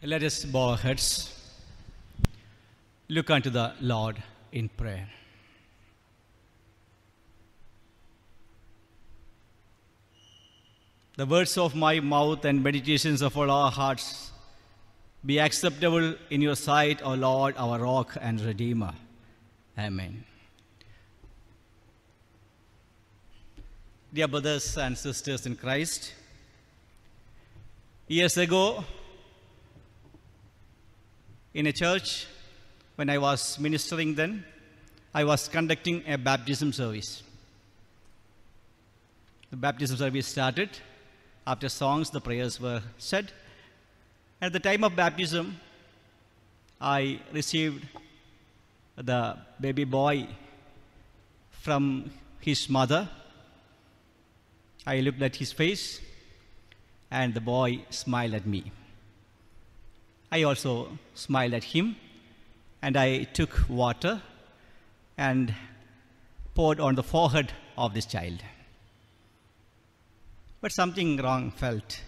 Let us bow our heads, look unto the Lord in prayer. The words of my mouth and meditations of all our hearts be acceptable in your sight, O Lord, our rock and redeemer. Amen. Dear brothers and sisters in Christ, years ago, in a church, when I was ministering then, I was conducting a baptism service. The baptism service started. After songs, the prayers were said. At the time of baptism, I received the baby boy from his mother. I looked at his face, and the boy smiled at me. I also smiled at him, and I took water and poured on the forehead of this child. But something wrong felt.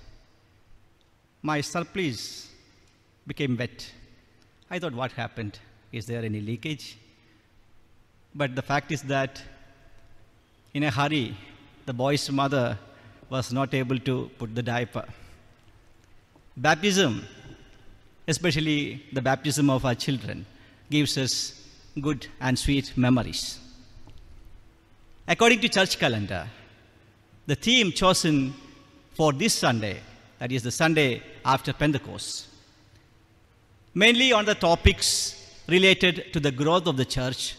My surplice became wet. I thought, what happened? Is there any leakage? But the fact is that in a hurry, the boy's mother was not able to put the diaper. Baptism, especially the baptism of our children, gives us good and sweet memories. According to church calendar, the theme chosen for this Sunday, that is the Sunday after Pentecost, mainly on the topics related to the growth of the church,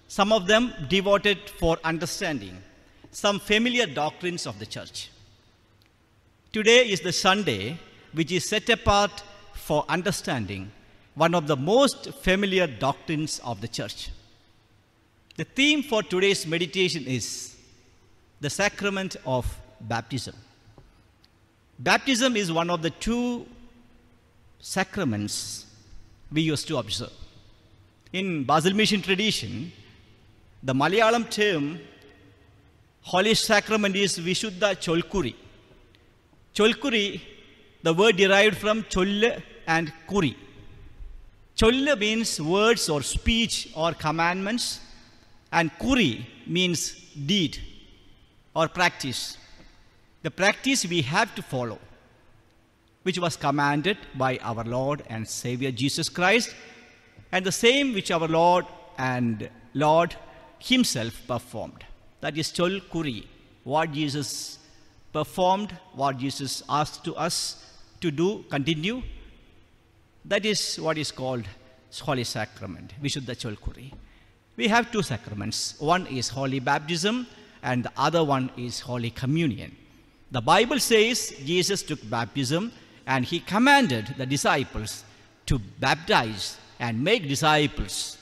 some of them devoted for understanding some familiar doctrines of the church. Today is the Sunday which is set apart for understanding one of the most familiar doctrines of the church. The theme for today's meditation is the sacrament of baptism. Baptism is one of the two sacraments we used to observe. In Basel Mission tradition, the Malayalam term Holy Sacrament is Vishuddha Cholkuri. Cholkuri, the word derived from Cholle and Kuri. Cholle means words or speech or commandments, and Kuri means deed or practice. The practice we have to follow, which was commanded by our Lord and Savior Jesus Christ, and the same which our Lord and Lord himself performed. That is Chol Kuri, what Jesus performed, what Jesus asked to us to do, continue. That is what is called Holy Sacrament, Vishuddha Chol Kuri. We have two sacraments. One is Holy Baptism, and the other one is Holy Communion. The Bible says Jesus took baptism, and he commanded the disciples to baptize and make disciples.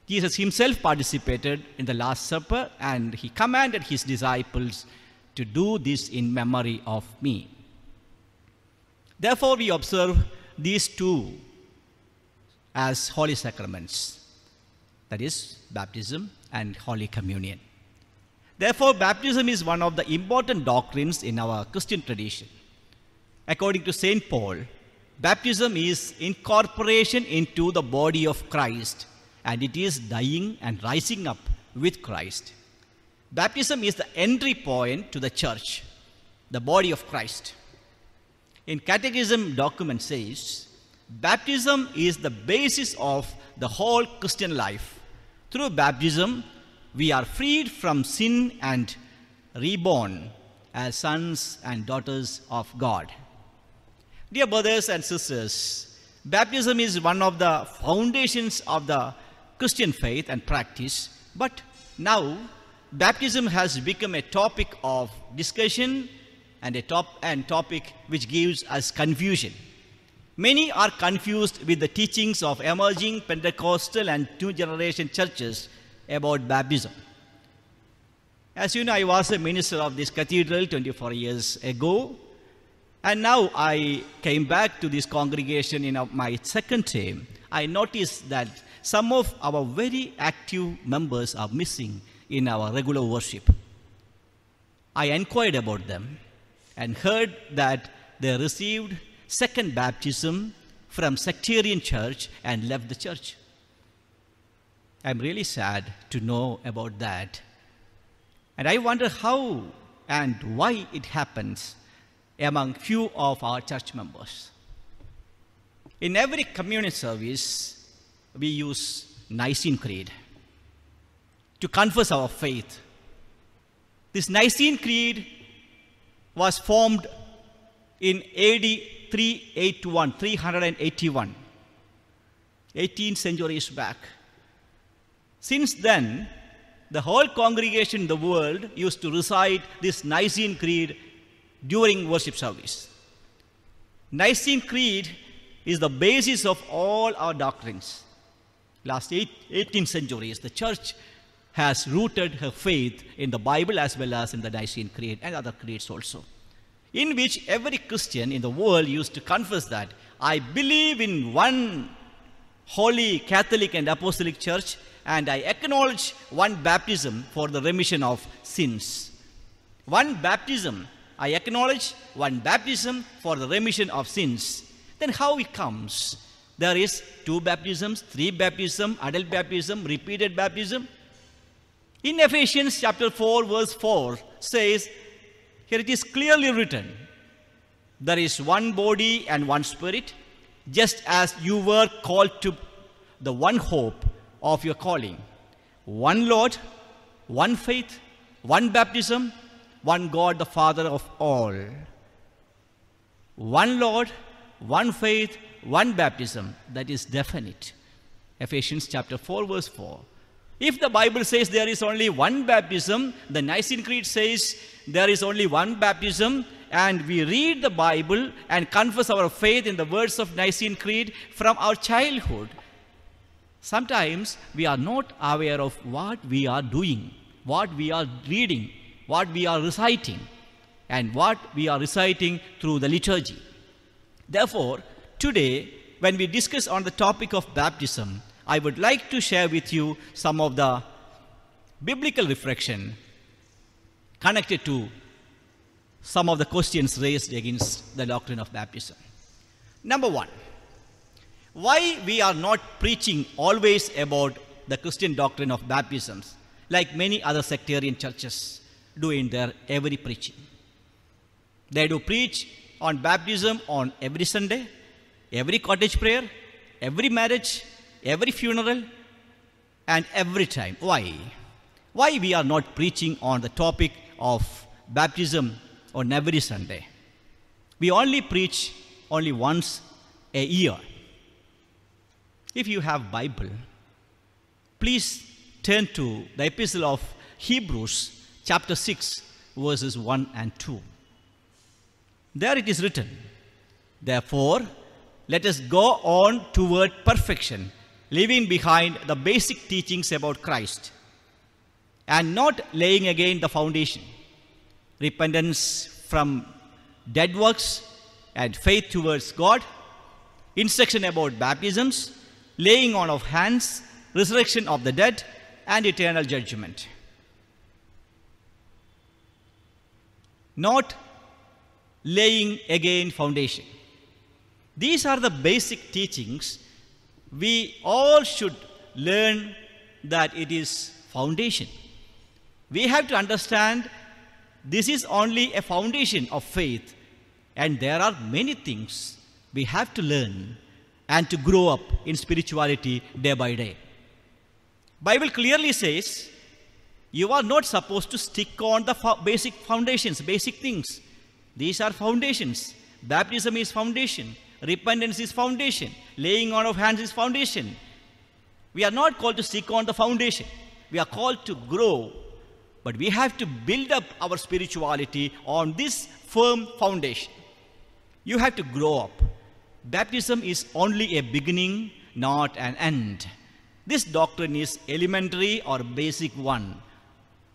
Jesus himself participated in the Last Supper, and he commanded his disciples to do this in memory of me. Therefore, we observe these two as holy sacraments, that is, baptism and Holy Communion. Therefore, baptism is one of the important doctrines in our Christian tradition. According to St. Paul, baptism is incorporation into the body of Christ, and it is dying and rising up with Christ. Baptism is the entry point to the church, the body of Christ. In Catechism document says, baptism is the basis of the whole Christian life. Through baptism, we are freed from sin and reborn as sons and daughters of God. Dear brothers and sisters, baptism is one of the foundations of the Christian faith and practice, but now baptism has become a topic of discussion and a topic which gives us confusion. Many are confused with the teachings of emerging Pentecostal and new generation churches about baptism. As you know, I was a minister of this cathedral 24 years ago, and now I came back to this congregation in my second term. I noticed that some of our very active members are missing in our regular worship. I inquired about them and heard that they received second baptism from sectarian church and left the church. I'm really sad to know about that. And I wonder how and why it happens among few of our church members. In every communion service, we use Nicene Creed to confess our faith. This Nicene Creed was formed in AD 381, 18 centuries back. Since then, the whole congregation in the world used to recite this Nicene Creed during worship service. Nicene Creed is the basis of all our doctrines. Last 18 centuries, the church has rooted her faith in the Bible as well as in the Nicene Creed and other creeds also, in which every Christian in the world used to confess that I believe in one holy Catholic and Apostolic Church, and I acknowledge one baptism for the remission of sins. One baptism, I acknowledge one baptism for the remission of sins. Then how it comes? There is 2 baptisms, 3 baptism, adult baptism, repeated baptism. In Ephesians chapter 4, verse 4 says, here it is clearly written, there is one body and one spirit, just as you were called to the one hope of your calling. One Lord, one faith, one baptism, one God the Father of all. One Lord, one faith, one baptism. That is definite. Ephesians chapter 4, verse 4. If the Bible says there is only one baptism, the Nicene Creed says there is only one baptism, and we read the Bible and confess our faith in the words of Nicene Creed from our childhood, sometimes we are not aware of what we are doing, what we are reading, what we are reciting, and what we are reciting through the liturgy. Therefore, today, when we discuss on the topic of baptism, I would like to share with you some of the biblical reflection connected to some of the questions raised against the doctrine of baptism. Number 1, why we are not preaching always about the Christian doctrine of baptisms like many other sectarian churches do in their every preaching. They do preach on baptism on every Sunday, every cottage prayer, every marriage, every funeral, and every time. Why? Why we are not preaching on the topic of baptism on every Sunday? We only preach only once a year. If you have Bible, please turn to the epistle of Hebrews chapter 6 verses 1 and 2. There it is written, therefore, let us go on toward perfection, leaving behind the basic teachings about Christ, and not laying again the foundation, repentance from dead works and faith towards God, instruction about baptisms, laying on of hands, resurrection of the dead, and eternal judgment. Not laying again foundation. These are the basic teachings. We all should learn that it is foundation. We have to understand this is only a foundation of faith, and there are many things we have to learn and to grow up in spirituality day by day. Bible clearly says you are not supposed to stick on the basic foundations, basic things. These are foundations. Baptism is foundation. Repentance is foundation. Laying on of hands is foundation. We are not called to stick on the foundation. We are called to grow. But we have to build up our spirituality on this firm foundation. You have to grow up. Baptism is only a beginning, not an end. This doctrine is elementary or basic one.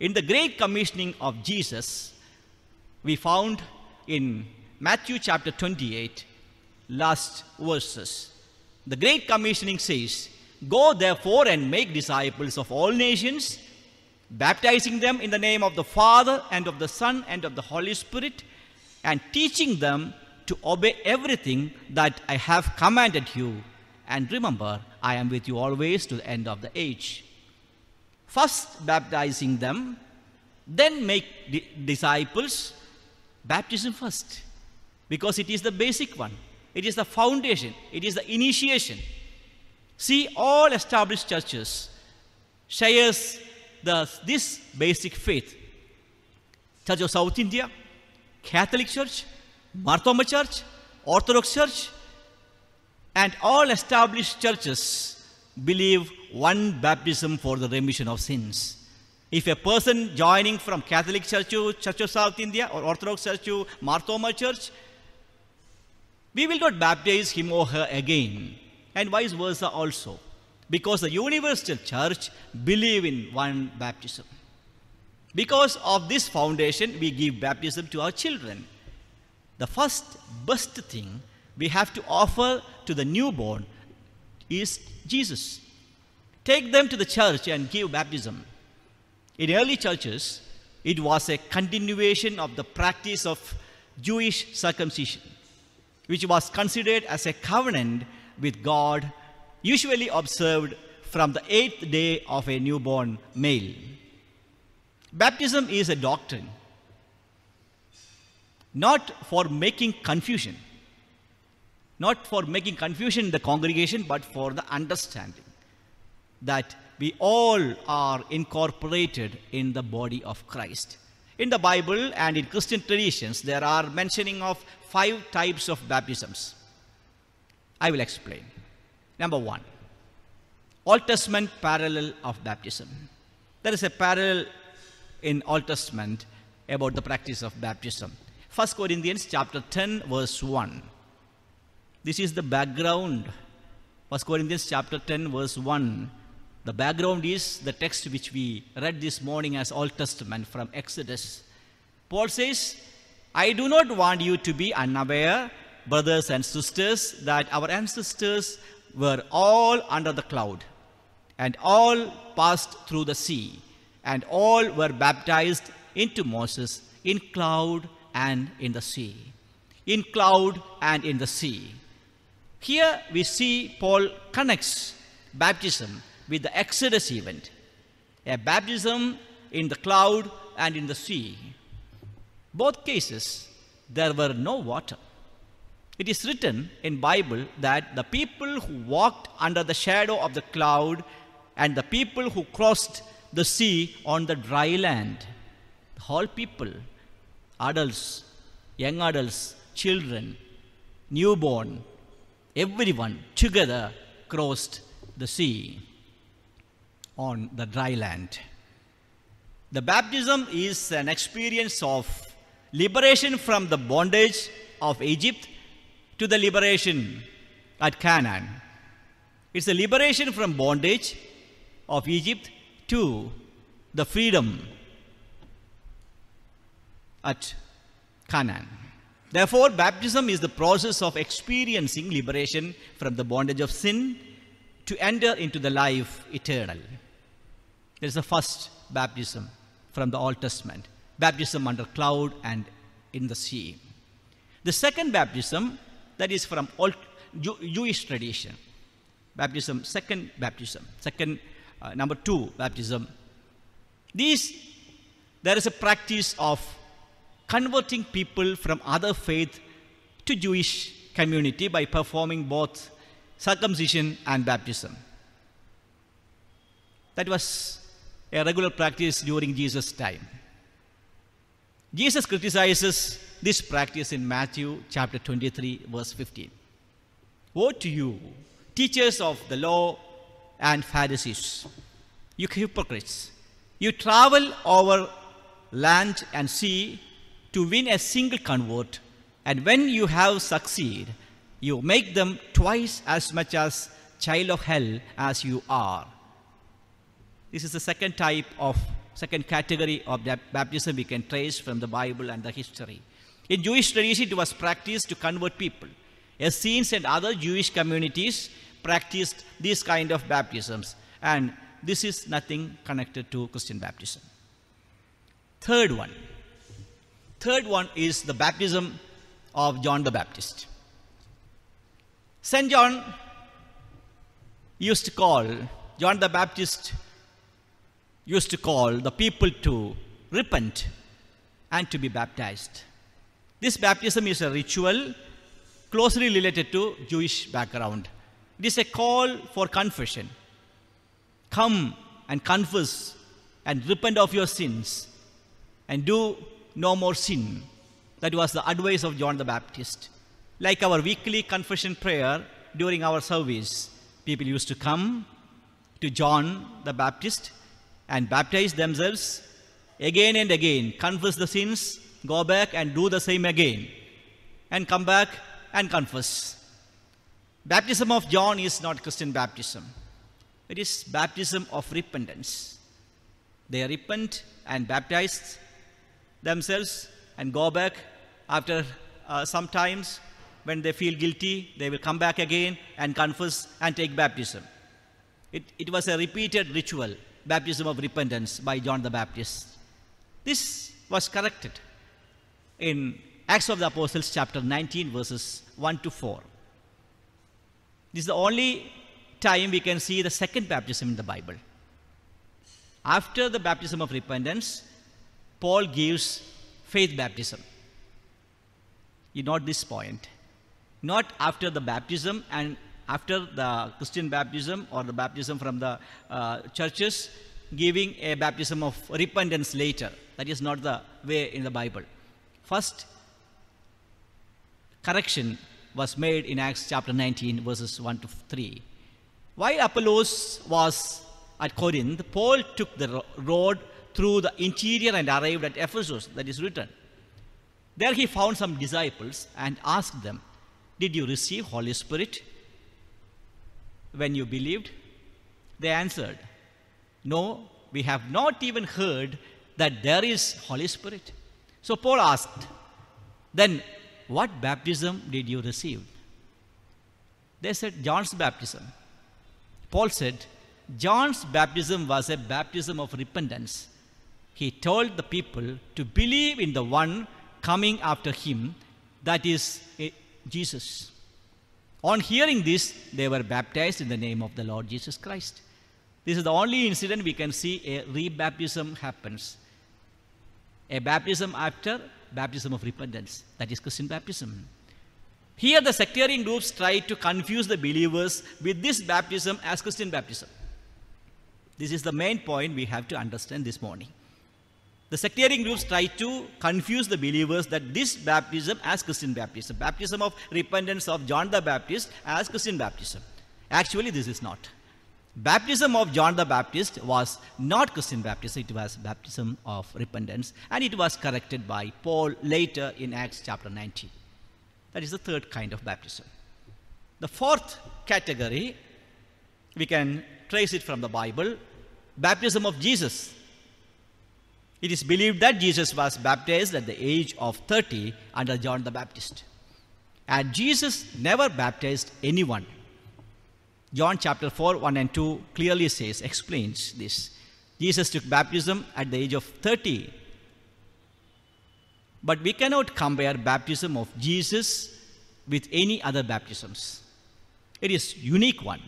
In the Great Commissioning of Jesus, we found in Matthew chapter 28, last verses. The Great Commissioning says, go therefore and make disciples of all nations, baptizing them in the name of the Father and of the Son and of the Holy Spirit, and teaching them to obey everything that I have commanded you. And remember, I am with you always to the end of the age. First baptizing them, then make disciples. Baptism first, because it is the basic one. It is the foundation. It is the initiation. See, all established churches shares this basic faith. Church of South India, Catholic Church, Marthoma Church, Orthodox Church, and all established churches believe one baptism for the remission of sins. If a person joining from Catholic Church to Church of South India or Orthodox Church to Marthoma Church, we will not baptize him or her again, and vice versa also, because the universal church believe in one baptism. Because of this foundation, we give baptism to our children. The first best thing we have to offer to the newborn is Jesus. Take them to the church and give baptism. In early churches, it was a continuation of the practice of Jewish circumcision, which was considered as a covenant with God, usually observed from the 8th day of a newborn male. Baptism is a doctrine, not for making confusion. Not for making confusion in the congregation, but for the understanding that we all are incorporated in the body of Christ. In the Bible and in Christian traditions, there are mentioning of 5 types of baptisms. I will explain. Number 1, Old Testament parallel of baptism. There is a parallel in Old Testament about the practice of baptism. 1 Corinthians chapter 10 verse 1. This is the background. 1 Corinthians chapter 10 verse 1. The background is the text which we read this morning as Old Testament from Exodus. Paul says, I do not want you to be unaware, brothers and sisters, that our ancestors were all under the cloud, and all passed through the sea, and all were baptized into Moses in cloud and in the sea. In cloud and in the sea. Here we see Paul connects baptism with the Exodus event, a baptism in the cloud and in the sea. Both cases, there were no water. It is written in Bible that the people who walked under the shadow of the cloud and the people who crossed the sea on the dry land, the whole people, adults, young adults, children, newborn, everyone together crossed the sea on the dry land. The baptism is an experience of liberation from the bondage of Egypt to the liberation at Canaan. It's a liberation from bondage of Egypt to the freedom at Canaan. Therefore, baptism is the process of experiencing liberation from the bondage of sin to enter into the life eternal. There is the first baptism from the Old Testament, baptism under cloud and in the sea. The second baptism, that is from Jewish tradition. Baptism, number 2 baptism. There is a practice of converting people from other faith to Jewish community by performing both circumcision and baptism. That was a regular practice during Jesus' time. Jesus criticizes this practice in Matthew chapter 23 verse 15. Woe to you, teachers of the law and Pharisees, you hypocrites! You travel over land and sea to win a single convert, and when you have succeeded, you make them twice as much as child of hell as you are. This is the second category of baptism we can trace from the Bible and the history. In Jewish tradition, it was practiced to convert people. Essenes and other Jewish communities practiced these kind of baptisms, and this is nothing connected to Christian baptism. Third one is the baptism of John the Baptist. St. John used to call, John the Baptist used to call the people to repent and to be baptized. This baptism is a ritual closely related to Jewish background. It is a call for confession. Come and confess and repent of your sins and do no more sin. That was the advice of John the Baptist. Like our weekly confession prayer during our service, people used to come to John the Baptist and baptize themselves again and again, confess the sins, go back and do the same again, and come back and confess. Baptism of John is not Christian baptism. It is baptism of repentance. They repent and baptize themselves and go back after some times. When they feel guilty, they will come back again and confess and take baptism. It was a repeated ritual, baptism of repentance by John the Baptist. This was corrected in Acts of the Apostles chapter 19 verses 1 to 4. This is the only time we can see the second baptism in the Bible. After the baptism of repentance, Paul gives faith baptism. You note this point. Not after the baptism and after the Christian baptism or the baptism from the churches, giving a baptism of repentance later. That is not the way in the Bible. First correction was made in Acts chapter 19 verses 1 to 3. While Apollos was at Corinth, Paul took the road through the interior and arrived at Ephesus, that is written. There he found some disciples and asked them, "Did you receive Holy Spirit when you believed?" They answered, "No, we have not even heard that there is Holy Spirit." So Paul asked, "Then what baptism did you receive?" They said, "John's baptism." Paul said, John's baptism was a baptism of repentance. He told the people to believe in the one coming after him, that is Jesus. On hearing this, they were baptized in the name of the Lord Jesus Christ. This is the only incident we can see a rebaptism happens. A baptism after baptism of repentance. That is Christian baptism. Here the sectarian groups try to confuse the believers with this baptism as Christian baptism. This is the main point we have to understand this morning. The sectarian groups try to confuse the believers that this baptism as Christian baptism, baptism of repentance of John the Baptist as Christian baptism. Actually, this is not. Baptism of John the Baptist was not Christian baptism, it was baptism of repentance, and it was corrected by Paul later in Acts chapter 19. That is the third kind of baptism. The fourth category, we can trace it from the Bible, baptism of Jesus. It is believed that Jesus was baptized at the age of 30 under John the Baptist. And Jesus never baptized anyone. John chapter 4, 1 and 2 clearly explains this. Jesus took baptism at the age of 30. But we cannot compare baptism of Jesus with any other baptisms. It is unique one.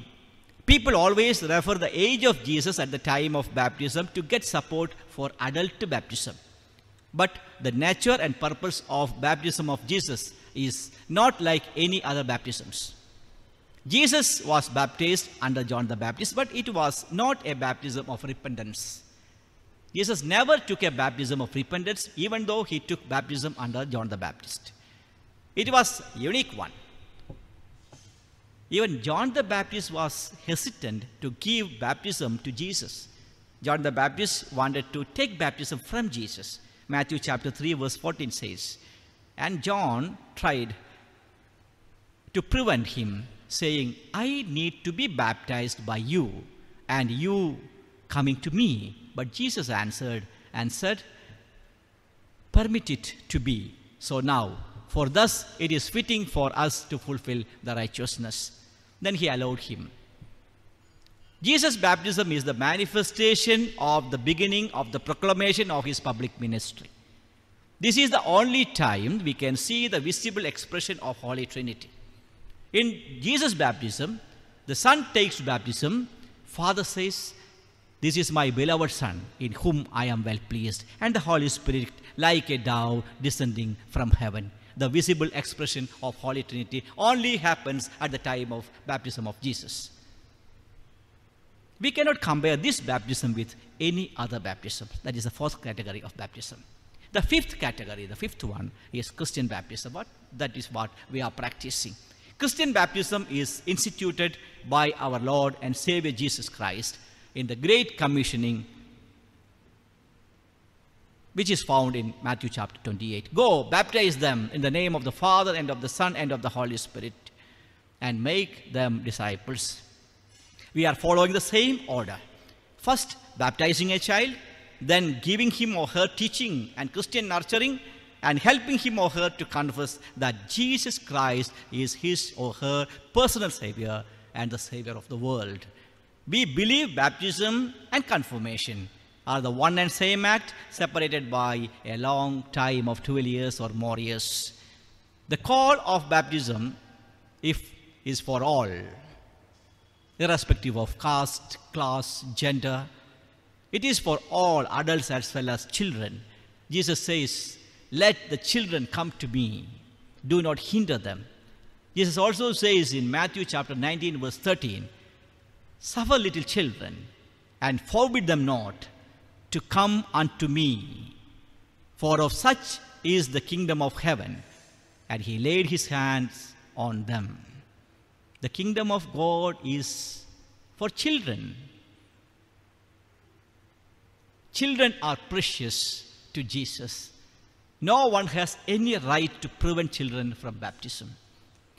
People always refer the age of Jesus at the time of baptism to get support for adult baptism. But the nature and purpose of baptism of Jesus is not like any other baptisms. Jesus was baptized under John the Baptist, but it was not a baptism of repentance. Jesus never took a baptism of repentance, even though he took baptism under John the Baptist. It was a unique one. Even John the Baptist was hesitant to give baptism to Jesus. John the Baptist wanted to take baptism from Jesus. Matthew chapter 3 verse 14 says, and John tried to prevent him, saying, I need to be baptized by you, and you coming to me. But Jesus answered and said, permit it to be so now, for thus it is fitting for us to fulfill the righteousness. Then he allowed him. Jesus' baptism is the manifestation of the beginning of the proclamation of his public ministry. This is the only time we can see the visible expression of Holy Trinity. In Jesus' baptism, the Son takes baptism. Father says, "This is my beloved Son, in whom I am well pleased." And the Holy Spirit, like a dove descending from heaven. The visible expression of Holy Trinity only happens at the time of baptism of Jesus. We cannot compare this baptism with any other baptism. That is the fourth category of baptism. The fifth category, the fifth one, is Christian baptism. That is what we are practicing. Christian baptism is instituted by our Lord and Savior Jesus Christ in the Great Commissioning, which is found in Matthew chapter 28. Go, baptize them in the name of the Father and of the Son and of the Holy Spirit, and make them disciples. We are following the same order. First, baptizing a child, then giving him or her teaching and Christian nurturing, and helping him or her to confess that Jesus Christ is his or her personal Savior and the Savior of the world. We believe baptism and confirmation are the one and same act, separated by a long time of 12 years or more years. The call of baptism is for all, irrespective of caste, class, gender. It is for all, adults as well as children. Jesus says, "Let the children come to me. Do not hinder them." Jesus also says in Matthew chapter 19, verse 13, "Suffer little children and forbid them not to come unto me, for of such is the kingdom of heaven." And he laid his hands on them. The kingdom of God is for children. Children are precious to Jesus. No one has any right to prevent children from baptism.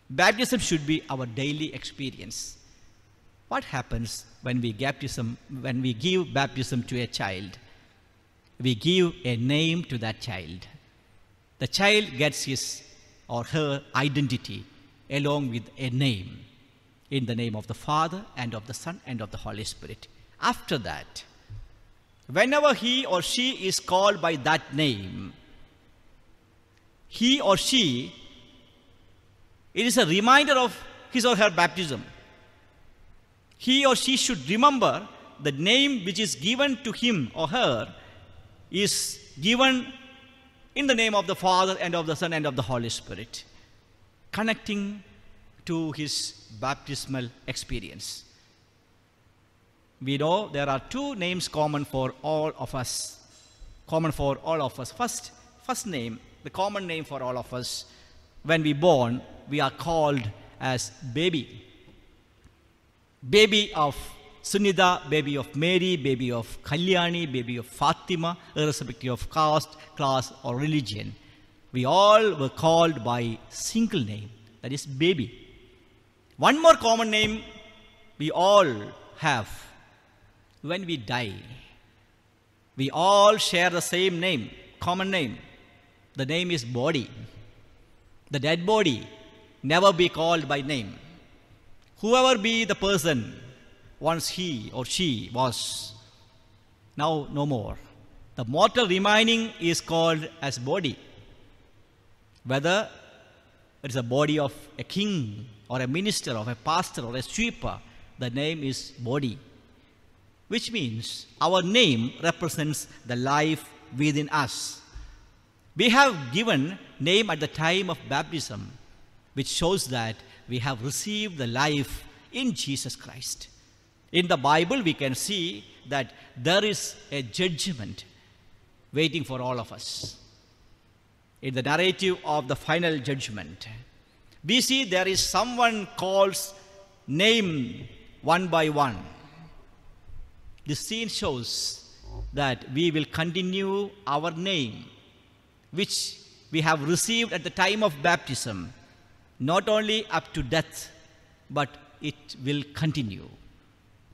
Baptism should be our daily experience. What happens when we give baptism to a child? We give a name to that child. The child gets his or her identity along with a name, in the name of the Father and of the Son and of the Holy Spirit. After that, whenever he or she is called by that name, he or she, it is a reminder of his or her baptism. He or she should remember the name which is given to him or her is given in the name of the Father and of the Son and of the Holy Spirit, connecting to his baptismal experience. We know there are two names common for all of us. First name, the common name for all of us. When we born, we are called as baby. Baby of Sunita, baby of Mary, baby of Kalyani, baby of Fatima, irrespective of caste, class, or religion. We all were called by single name, that is baby. One more common name we all have. When we die, we all share the same name, common name. The name is body. The dead body never be called by name. Whoever be the person, once he or she was, now no more. The mortal remaining is called as body. Whether it is a body of a king or a minister or a pastor or a sweeper, the name is body. Which means our name represents the life within us. We have given name at the time of baptism, which shows that we have received the life in Jesus Christ. In the Bible, we can see that there is a judgment waiting for all of us. In the narrative of the final judgment, we see there is someone calls name one by one. This scene shows that we will continue our name, which we have received at the time of baptism, not only up to death, but it will continue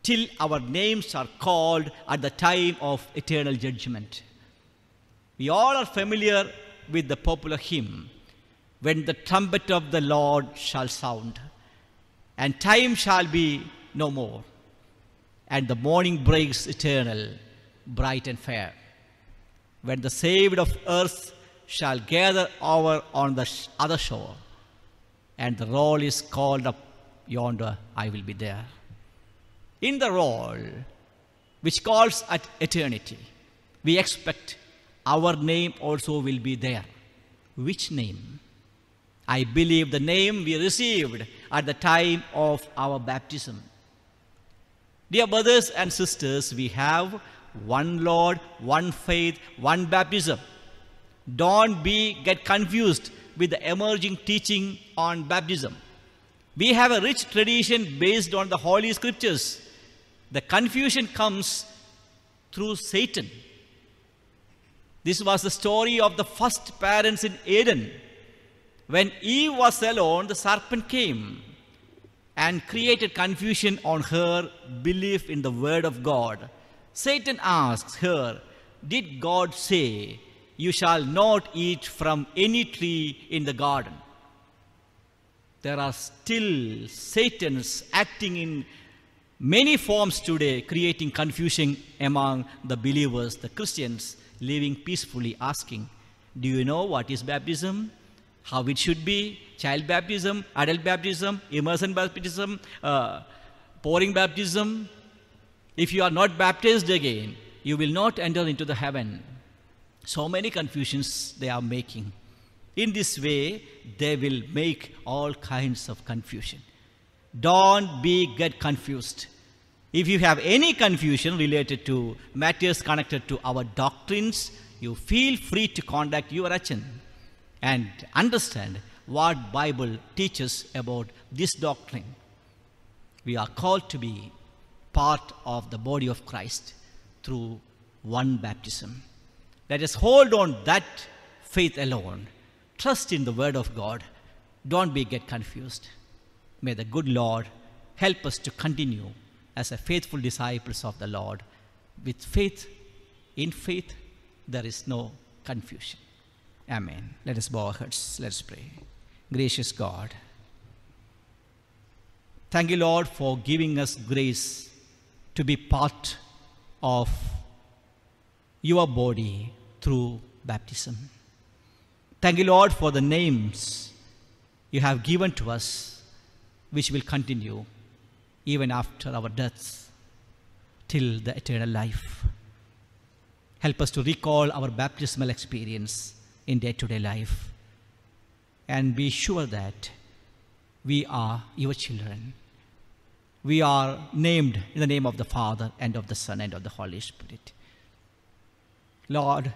till our names are called at the time of eternal judgment. We all are familiar with the popular hymn, "When the trumpet of the Lord shall sound, and time shall be no more, and the morning breaks eternal, bright and fair. When the saved of earth shall gather over on the other shore, and the roll is called up yonder, I will be there. In the roll, which calls at eternity, we expect our name also will be there. Which name? I believe the name we received at the time of our baptism. Dear brothers and sisters, we have one Lord, one faith, one baptism. Don't get confused with the emerging teaching on baptism. We have a rich tradition based on the Holy Scriptures. The confusion comes through Satan. This was the story of the first parents in Eden. When Eve was alone, the serpent came and created confusion on her belief in the word of God. Satan asks her, did God say, you shall not eat from any tree in the garden? There are still Satans acting in many forms today, creating confusion among the believers, the Christians, living peacefully, asking, do you know what is baptism? How it should be? Child baptism, adult baptism, immersion baptism, pouring baptism. If you are not baptized again, you will not enter into the heaven. So many confusions they are making. In this way, they will make all kinds of confusion. Don't get confused. If you have any confusion related to matters connected to our doctrines, you feel free to contact your Achan and understand what Bible teaches about this doctrine. We are called to be part of the body of Christ through one baptism. Let us hold on that faith alone. Trust in the word of God. Don't get confused. May the good Lord help us to continue as a faithful disciples of the Lord. With faith, in faith, there is no confusion. Amen. Let us bow our heads. Let us pray. Gracious God, thank you, Lord, for giving us grace to be part of your body through baptism. Thank you, Lord, for the names you have given to us, which will continue even after our deaths till the eternal life. Help us to recall our baptismal experience in day-to-day life and be sure that we are your children. We are named in the name of the Father and of the Son and of the Holy Spirit. Lord,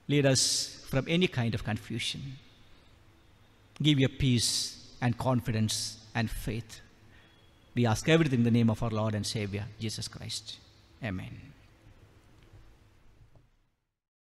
lead us from any kind of confusion. Give your peace and confidence and faith. We ask everything in the name of our Lord and Savior, Jesus Christ. Amen.